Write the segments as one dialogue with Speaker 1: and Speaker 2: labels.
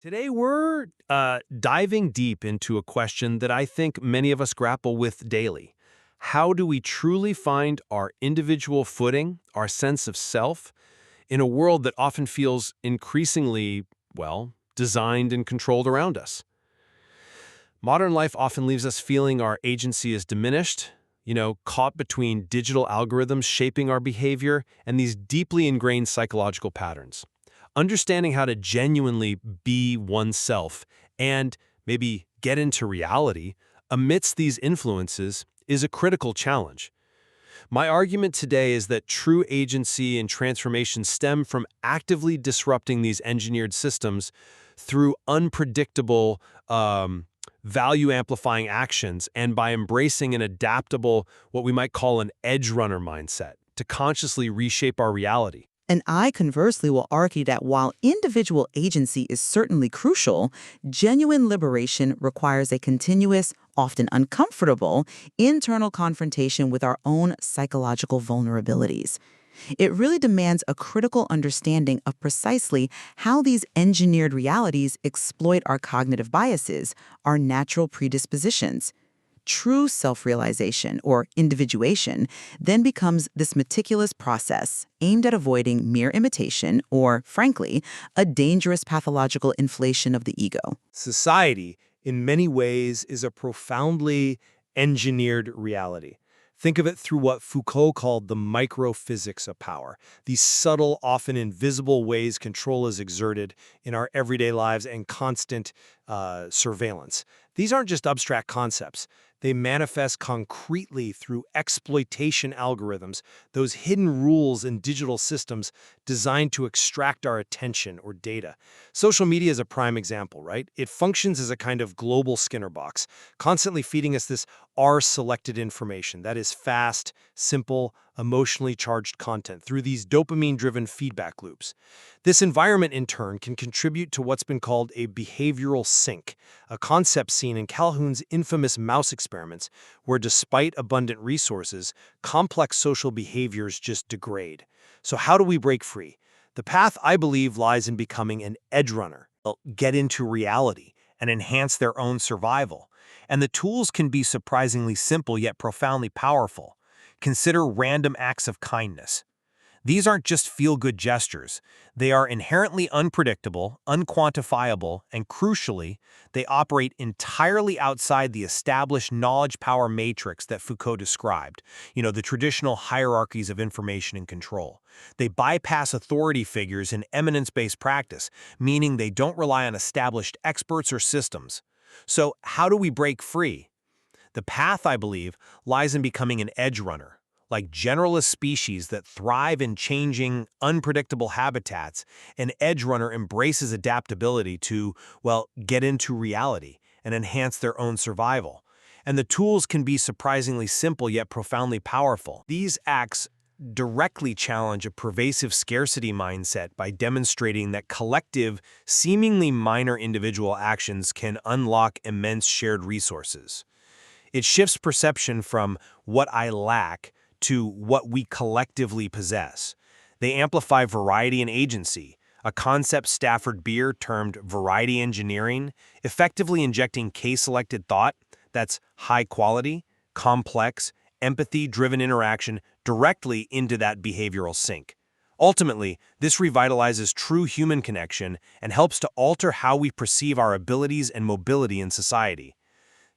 Speaker 1: Today, we're diving deep into a question that I think many of us grapple with daily. How do we truly find our individual footing, our sense of self, in a world that often feels increasingly, well, designed and controlled around us? Modern life often leaves us feeling our agency is diminished, caught between digital algorithms shaping our behavior and these deeply ingrained psychological patterns. Understanding how to genuinely be oneself and maybe get into reality amidst these influences is a critical challenge. My argument today is that true agency and transformation stem from actively disrupting these engineered systems through unpredictable, value-amplifying actions and by embracing an adaptable, what we might call an edge runner mindset, to consciously reshape our reality.
Speaker 2: And I conversely will argue that while individual agency is certainly crucial, genuine liberation requires a continuous, often uncomfortable, internal confrontation with our own psychological vulnerabilities. It really demands a critical understanding of precisely how these engineered realities exploit our cognitive biases, our natural predispositions. True self-realization, or individuation, then becomes this meticulous process aimed at avoiding mere imitation or, frankly, a dangerous pathological inflation of the ego.
Speaker 1: Society, in many ways, is a profoundly engineered reality. Think of it through what Foucault called the microphysics of power, these subtle, often invisible ways control is exerted in our everyday lives and constant surveillance. These aren't just abstract concepts. They manifest concretely through exploitation algorithms, those hidden rules in digital systems designed to extract our attention or data. Social media is a prime example, right? It functions as a kind of global Skinner box, constantly feeding us this R-selected information that is fast, simple, emotionally charged content through these dopamine-driven feedback loops. This environment, in turn, can contribute to what's been called a behavioral sink, a concept seen in Calhoun's infamous mouse experiments, where despite abundant resources, complex social behaviors just degrade. So how do we break free? The path, I believe, lies in becoming an edge runner. They'll get into reality and enhance their own survival. And the tools can be surprisingly simple yet profoundly powerful. Consider random acts of kindness. These aren't just feel-good gestures. They are inherently unpredictable, unquantifiable, and crucially, they operate entirely outside the established knowledge-power matrix that Foucault described, the traditional hierarchies of information and control. They bypass authority figures in eminence-based practice, meaning they don't rely on established experts or systems. So how do we break free? The path, I believe, lies in becoming an edge runner. Like generalist species that thrive in changing, unpredictable habitats, an edge runner embraces adaptability to, get into reality and enhance their own survival. And the tools can be surprisingly simple yet profoundly powerful. These acts directly challenge a pervasive scarcity mindset by demonstrating that collective, seemingly minor individual actions can unlock immense shared resources. It shifts perception from what I lack to what we collectively possess. They amplify variety and agency, a concept Stafford Beer termed variety engineering, effectively injecting case-selected thought that's high quality, complex, empathy-driven interaction directly into that behavioral sink. Ultimately, this revitalizes true human connection and helps to alter how we perceive our abilities and mobility in society.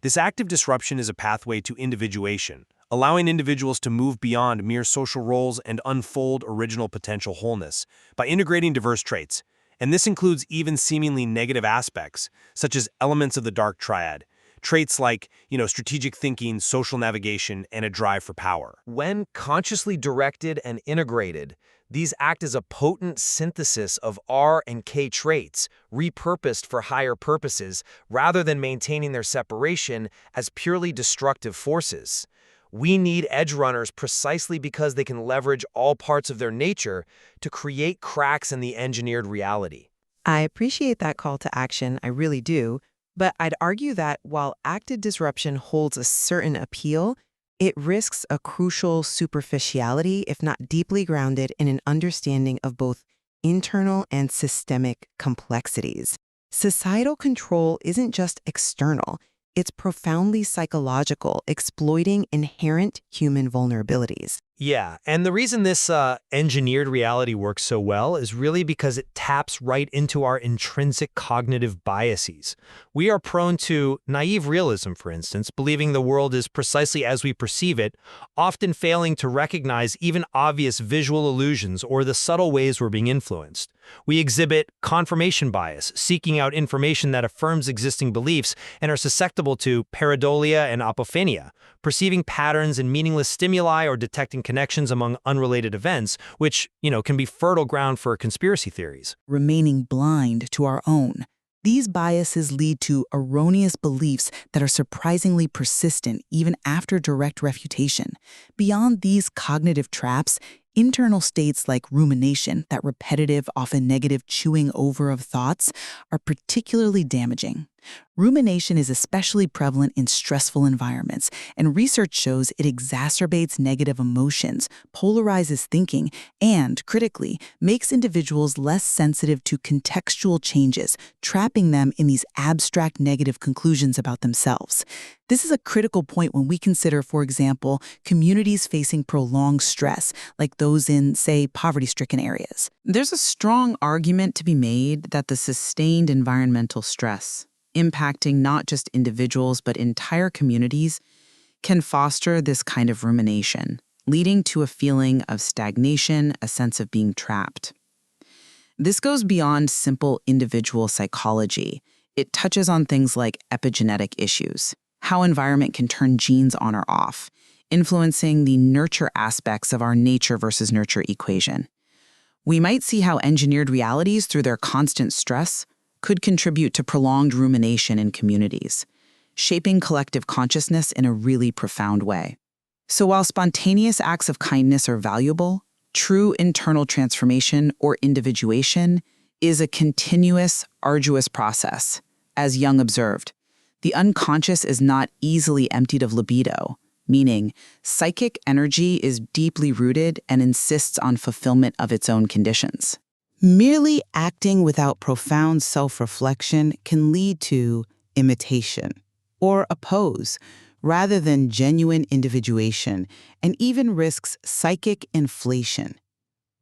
Speaker 1: This active disruption is a pathway to individuation, allowing individuals to move beyond mere social roles and unfold original potential wholeness by integrating diverse traits. And this includes even seemingly negative aspects, such as elements of the dark triad, traits like, strategic thinking, social navigation, and a drive for power. When consciously directed and integrated, these act as a potent synthesis of R and K traits, repurposed for higher purposes, rather than maintaining their separation as purely destructive forces. We need edge runners precisely because they can leverage all parts of their nature to create cracks in the engineered reality.
Speaker 2: I appreciate that call to action, I really do, but I'd argue that while active disruption holds a certain appeal, it risks a crucial superficiality if not deeply grounded in an understanding of both internal and systemic complexities.
Speaker 3: Societal control isn't just external, it's profoundly psychological, exploiting inherent human vulnerabilities.
Speaker 1: Yeah, and the reason this engineered reality works so well is really because it taps right into our intrinsic cognitive biases. We are prone to naive realism, for instance, believing the world is precisely as we perceive it, often failing to recognize even obvious visual illusions or the subtle ways we're being influenced. We exhibit confirmation bias, seeking out information that affirms existing beliefs, and are susceptible to pareidolia and apophenia, perceiving patterns in meaningless stimuli or detecting connections among unrelated events, which, can be fertile ground for conspiracy theories.
Speaker 2: Remaining blind to our own. These biases lead to erroneous beliefs that are surprisingly persistent even after direct refutation. Beyond these cognitive traps, internal states like rumination, that repetitive, often negative chewing over of thoughts, are particularly damaging. Rumination is especially prevalent in stressful environments, and research shows it exacerbates negative emotions, polarizes thinking, and, critically, makes individuals less sensitive to contextual changes, trapping them in these abstract negative conclusions about themselves. This is a critical point when we consider, for example, communities facing prolonged stress, like those in, say, poverty-stricken areas. There's a strong argument to be made that the sustained environmental stress, impacting not just individuals but entire communities, can foster this kind of rumination, leading to a feeling of stagnation, a sense of being trapped. This goes beyond simple individual psychology. It touches on things like epigenetic issues, how environment can turn genes on or off, influencing the nurture aspects of our nature versus nurture equation. We might see how engineered realities, through their constant stress, could contribute to prolonged rumination in communities, shaping collective consciousness in a really profound way. So while spontaneous acts of kindness are valuable, true internal transformation or individuation is a continuous, arduous process. As Jung observed, the unconscious is not easily emptied of libido, meaning psychic energy is deeply rooted and insists on fulfillment of its own conditions. Merely acting without profound self-reflection can lead to imitation or a pose rather than genuine individuation, and even risks psychic inflation.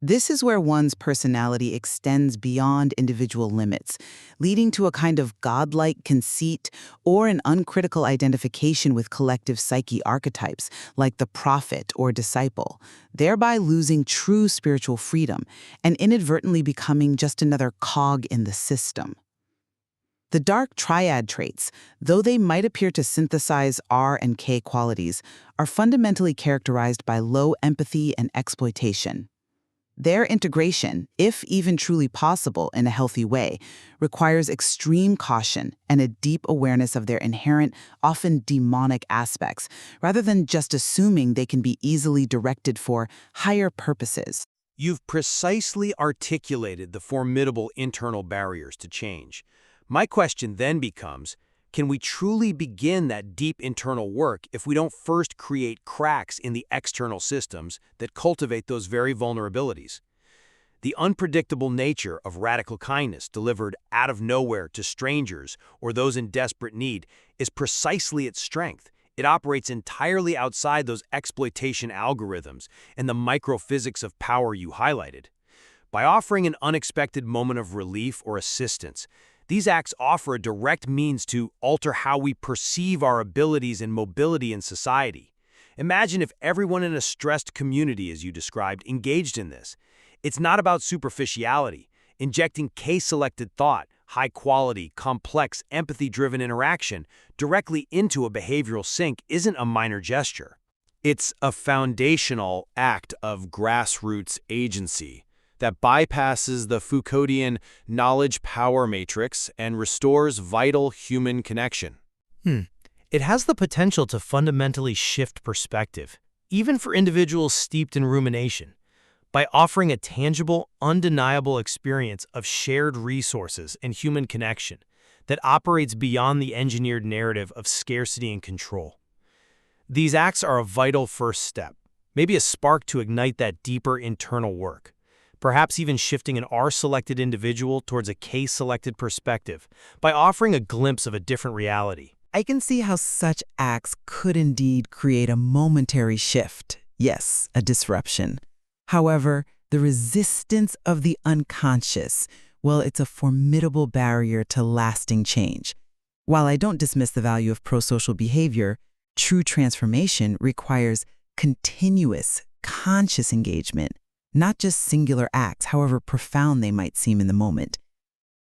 Speaker 2: This is where one's personality extends beyond individual limits, leading to a kind of godlike conceit or an uncritical identification with collective psyche archetypes like the prophet or disciple, thereby losing true spiritual freedom and inadvertently becoming just another cog in the system. The dark triad traits, though they might appear to synthesize R and K qualities, are fundamentally characterized by low empathy and exploitation. Their integration, if even truly possible in a healthy way, requires extreme caution and a deep awareness of their inherent, often demonic aspects, rather than just assuming they can be easily directed for higher purposes.
Speaker 1: You've precisely articulated the formidable internal barriers to change. My question then becomes, can we truly begin that deep internal work if we don't first create cracks in the external systems that cultivate those very vulnerabilities? The unpredictable nature of radical kindness delivered out of nowhere to strangers or those in desperate need is precisely its strength. It operates entirely outside those exploitation algorithms and the microphysics of power you highlighted. By offering an unexpected moment of relief or assistance, these acts offer a direct means to alter how we perceive our abilities and mobility in society. Imagine if everyone in a stressed community, as you described, engaged in this. It's not about superficiality. Injecting case-selected thought, high-quality, complex, empathy-driven interaction directly into a behavioral sink isn't a minor gesture. It's a foundational act of grassroots agency that bypasses the Foucauldian knowledge-power matrix and restores vital human connection. It has the potential to fundamentally shift perspective, even for individuals steeped in rumination, by offering a tangible, undeniable experience of shared resources and human connection that operates beyond the engineered narrative of scarcity and control. These acts are a vital first step, maybe a spark to ignite that deeper internal work. perhaps even shifting an R-selected individual towards a K-selected perspective by offering a glimpse of a different reality.
Speaker 2: I can see how such acts could indeed create a momentary shift. Yes, a disruption. However, the resistance of the unconscious, well, it's a formidable barrier to lasting change. While I don't dismiss the value of prosocial behavior, true transformation requires continuous, conscious engagement, not just singular acts, however profound they might seem in the moment.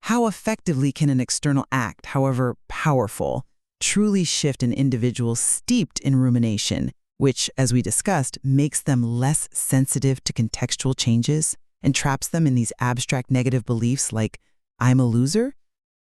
Speaker 2: How effectively can an external act, however powerful, truly shift an individual steeped in rumination, which, as we discussed, makes them less sensitive to contextual changes and traps them in these abstract negative beliefs like, I'm a loser?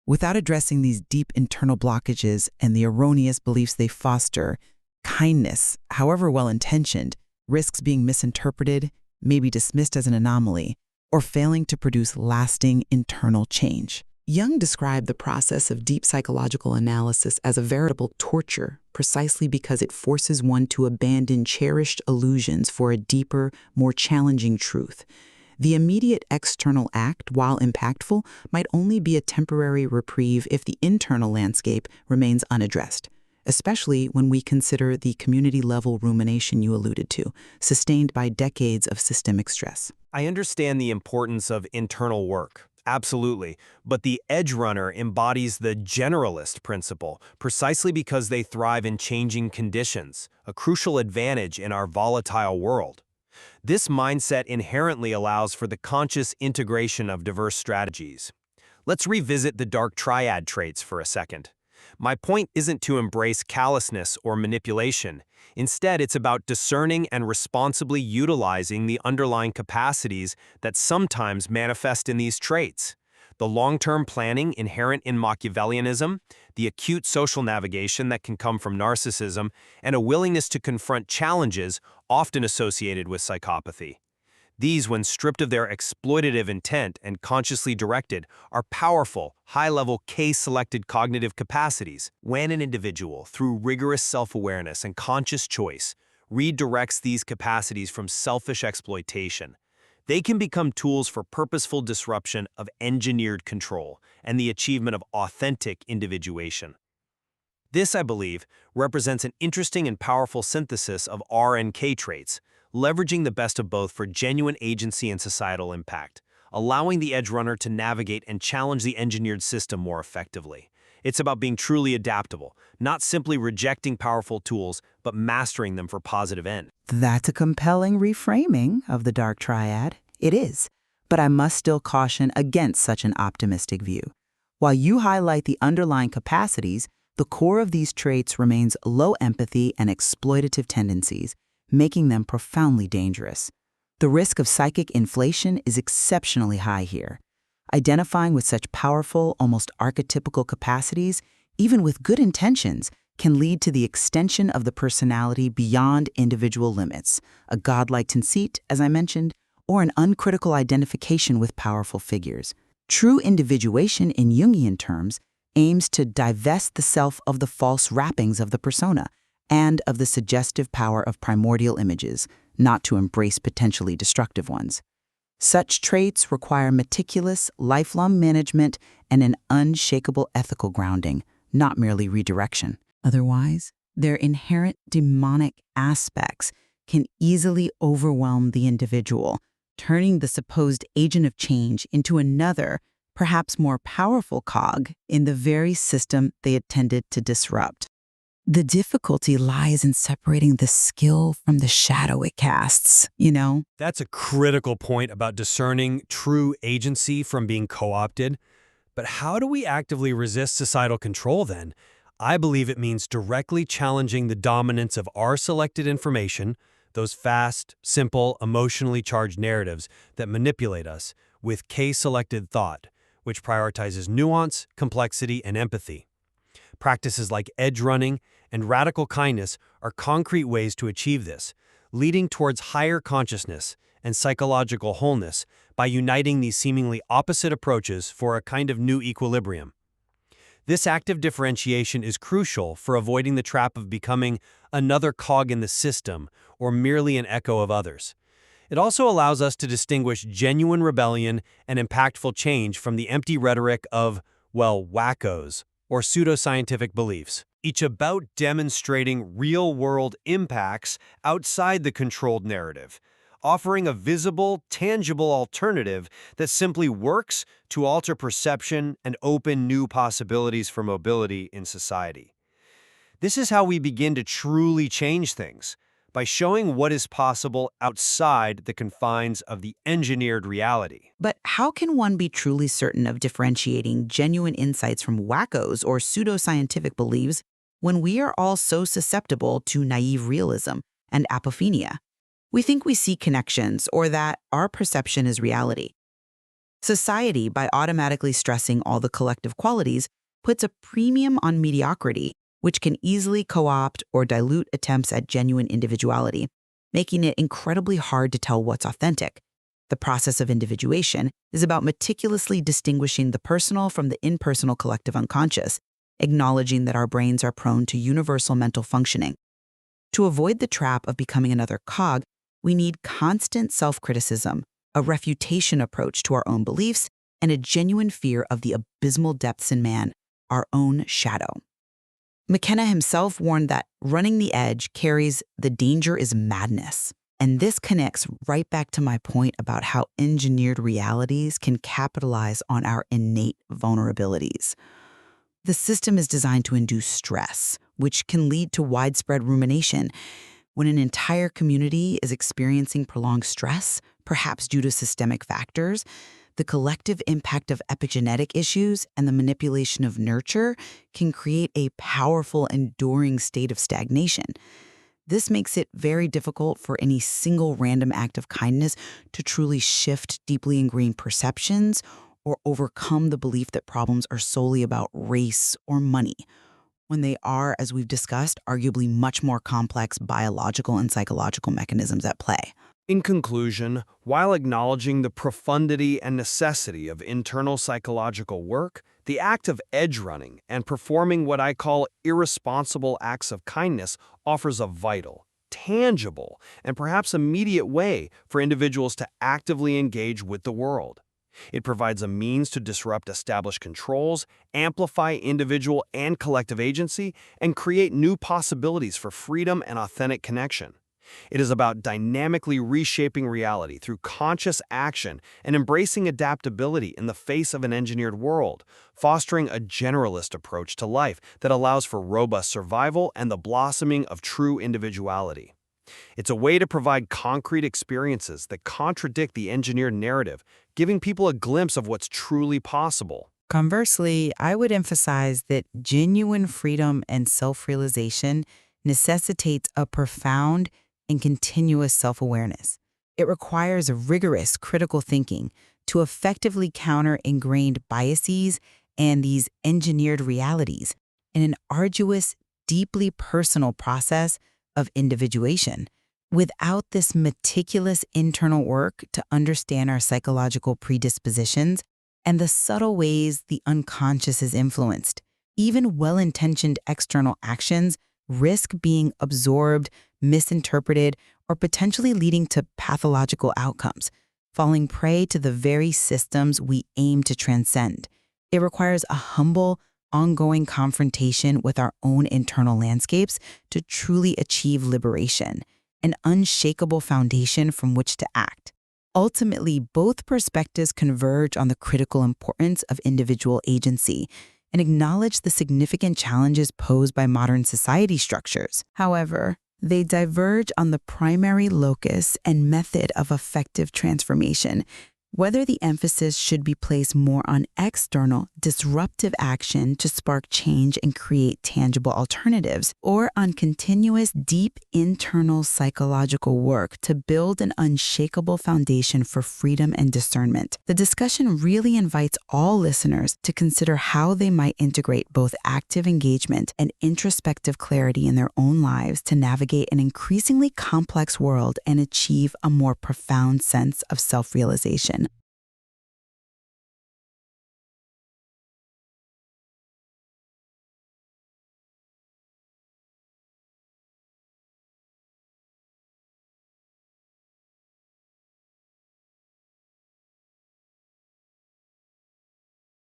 Speaker 2: Without addressing these deep internal blockages and the erroneous beliefs they foster, kindness, however well-intentioned, risks being misinterpreted, maybe dismissed as an anomaly, or failing to produce lasting internal change. Jung described the process of deep psychological analysis as a veritable torture, precisely because it forces one to abandon cherished illusions for a deeper, more challenging truth. The immediate external act, while impactful, might only be a temporary reprieve if the internal landscape remains unaddressed, especially when we consider the community-level rumination you alluded to, sustained by decades of systemic stress.
Speaker 1: I understand the importance of internal work. Absolutely. But the edge runner embodies the generalist principle precisely because they thrive in changing conditions, a crucial advantage in our volatile world. This mindset inherently allows for the conscious integration of diverse strategies. Let's revisit the dark triad traits for a second. My point isn't to embrace callousness or manipulation. Instead, it's about discerning and responsibly utilizing the underlying capacities that sometimes manifest in these traits. The long-term planning inherent in Machiavellianism, the acute social navigation that can come from narcissism, and a willingness to confront challenges often associated with psychopathy. These, when stripped of their exploitative intent and consciously directed, are powerful, high-level K-selected cognitive capacities. When an individual, through rigorous self-awareness and conscious choice, redirects these capacities from selfish exploitation, they can become tools for purposeful disruption of engineered control and the achievement of authentic individuation. This, I believe, represents an interesting and powerful synthesis of R and K traits, leveraging the best of both for genuine agency and societal impact, allowing the edge runner to navigate and challenge the engineered system more effectively. It's about being truly adaptable, not simply rejecting powerful tools, but mastering them for positive ends.
Speaker 2: That's a compelling reframing of the dark triad. It is, but I must still caution against such an optimistic view. While you highlight the underlying capacities, the core of these traits remains low empathy and exploitative tendencies, making them profoundly dangerous. The risk of psychic inflation is exceptionally high here. Identifying with such powerful, almost archetypical capacities, even with good intentions, can lead to the extension of the personality beyond individual limits, a godlike conceit, as I mentioned, or an uncritical identification with powerful figures. True individuation, in Jungian terms, aims to divest the self of the false wrappings of the persona and of the suggestive power of primordial images, not to embrace potentially destructive ones. Such traits require meticulous, lifelong management and an unshakable ethical grounding, not merely redirection. Otherwise, their inherent demonic aspects can easily overwhelm the individual, turning the supposed agent of change into another, perhaps more powerful cog in the very system they intended to disrupt. The difficulty lies in separating the skill from the shadow it casts,
Speaker 1: That's a critical point about discerning true agency from being co-opted. But how do we actively resist societal control then? I believe it means directly challenging the dominance of our selected information, those fast, simple, emotionally charged narratives that manipulate us, with K-selected thought, which prioritizes nuance, complexity, and empathy. Practices like edge running and radical kindness are concrete ways to achieve this, leading towards higher consciousness and psychological wholeness by uniting these seemingly opposite approaches for a kind of new equilibrium. This active differentiation is crucial for avoiding the trap of becoming another cog in the system or merely an echo of others. It also allows us to distinguish genuine rebellion and impactful change from the empty rhetoric of, well, wackos, or pseudoscientific beliefs, each about demonstrating real-world impacts outside the controlled narrative, offering a visible, tangible alternative that simply works to alter perception and open new possibilities for mobility in society. This is how we begin to truly change things, by showing what is possible outside the confines of the engineered reality.
Speaker 2: But how can one be truly certain of differentiating genuine insights from wackos or pseudoscientific beliefs when we are all so susceptible to naive realism and apophenia? We think we see connections or that our perception is reality. Society, by automatically stressing all the collective qualities, puts a premium on mediocrity, which can easily co-opt or dilute attempts at genuine individuality, making it incredibly hard to tell what's authentic. The process of individuation is about meticulously distinguishing the personal from the impersonal collective unconscious, acknowledging that our brains are prone to universal mental functioning. To avoid the trap of becoming another cog, we need constant self-criticism, a refutation approach to our own beliefs, and a genuine fear of the abysmal depths in man, our own shadow. McKenna himself warned that running the edge carries the danger is madness. And this connects right back to my point about how engineered realities can capitalize on our innate vulnerabilities. The system is designed to induce stress, which can lead to widespread rumination. When an entire community is experiencing prolonged stress, perhaps due to systemic factors, the collective impact of epigenetic issues and the manipulation of nurture can create a powerful, enduring state of stagnation. This makes it very difficult for any single random act of kindness to truly shift deeply ingrained perceptions or overcome the belief that problems are solely about race or money, when they are, as we've discussed, arguably much more complex biological and psychological mechanisms at play.
Speaker 1: In conclusion, while acknowledging the profundity and necessity of internal psychological work, the act of edge running and performing what I call irresponsible acts of kindness offers a vital, tangible, and perhaps immediate way for individuals to actively engage with the world. It provides a means to disrupt established controls, amplify individual and collective agency, and create new possibilities for freedom and authentic connection. It is about dynamically reshaping reality through conscious action and embracing adaptability in the face of an engineered world, fostering a generalist approach to life that allows for robust survival and the blossoming of true individuality. It's a way to provide concrete experiences that contradict the engineered narrative, giving people a glimpse of what's truly possible.
Speaker 2: Conversely, I would emphasize that genuine freedom and self-realization necessitates a profound and continuous self-awareness. It requires rigorous critical thinking to effectively counter ingrained biases and these engineered realities in an arduous, deeply personal process of individuation. Without this meticulous internal work to understand our psychological predispositions and the subtle ways the unconscious is influenced, even well-intentioned external actions risk being absorbed, misinterpreted, or potentially leading to pathological outcomes, falling prey to the very systems we aim to transcend. It requires a humble, ongoing confrontation with our own internal landscapes to truly achieve liberation, an unshakable foundation from which to act. Ultimately, both perspectives converge on the critical importance of individual agency and acknowledge the significant challenges posed by modern society structures. However, they diverge on the primary locus and method of effective transformation, whether the emphasis should be placed more on external, disruptive action to spark change and create tangible alternatives, or on continuous, deep internal psychological work to build an unshakable foundation for freedom and discernment. The discussion really invites all listeners to consider how they might integrate both active engagement and introspective clarity in their own lives to navigate an increasingly complex world and achieve a more profound sense of self-realization.